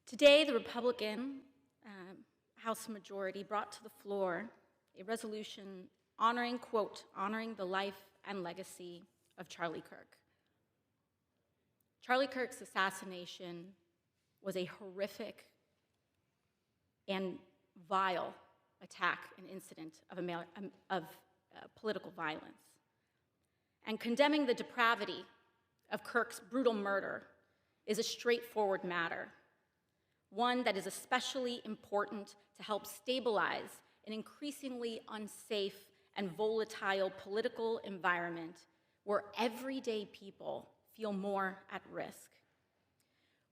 Today, the Republican House majority brought to the floor a resolution honoring, quote, honoring the life and legacy of Charlie Kirk. Charlie Kirk's assassination was a horrific and vile attack and incident of political violence. And condemning the depravity of Kirk's brutal murder is a straightforward matter, one that is especially important to help stabilize an increasingly unsafe and volatile political environment where everyday people feel more at risk.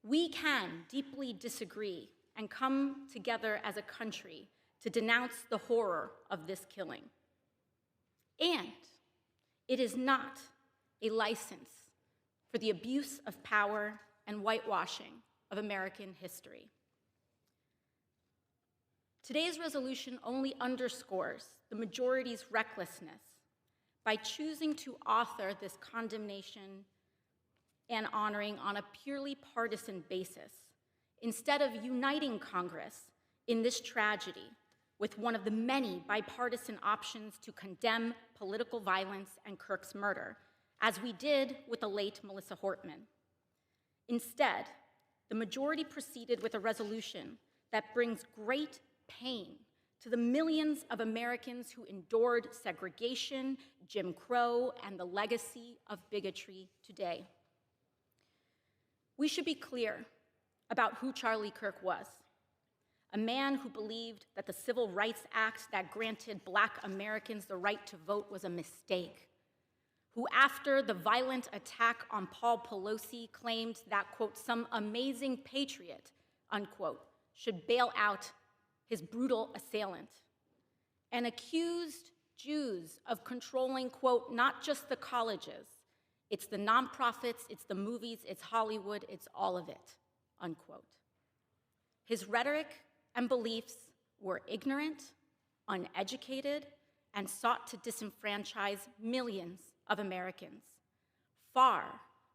We can deeply disagree and come together as a country to denounce the horror of this killing. And it is not a license for the abuse of power and whitewashing of American history. Today's resolution only underscores the majority's recklessness by choosing to author this condemnation and honoring on a purely partisan basis, instead of uniting Congress in this tragedy with one of the many bipartisan options to condemn political violence and Kirk's murder, as we did with the late Melissa Hortman. Instead, the majority proceeded with a resolution that brings great pain to the millions of Americans who endured segregation, Jim Crow, and the legacy of bigotry today. We should be clear about who Charlie Kirk was. A man who believed that the Civil Rights Act that granted Black Americans the right to vote was a mistake, who after the violent attack on Paul Pelosi claimed that, quote, some amazing patriot, unquote, should bail out his brutal assailant, and accused Jews of controlling, quote, not just the colleges, it's the nonprofits, it's the movies, it's Hollywood, it's all of it, unquote. His rhetoric and beliefs were ignorant, uneducated, and sought to disenfranchise millions of Americans, far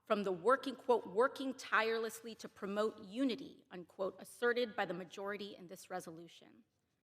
from the working, quote, working tirelessly to promote unity, unquote, asserted by the majority in this resolution.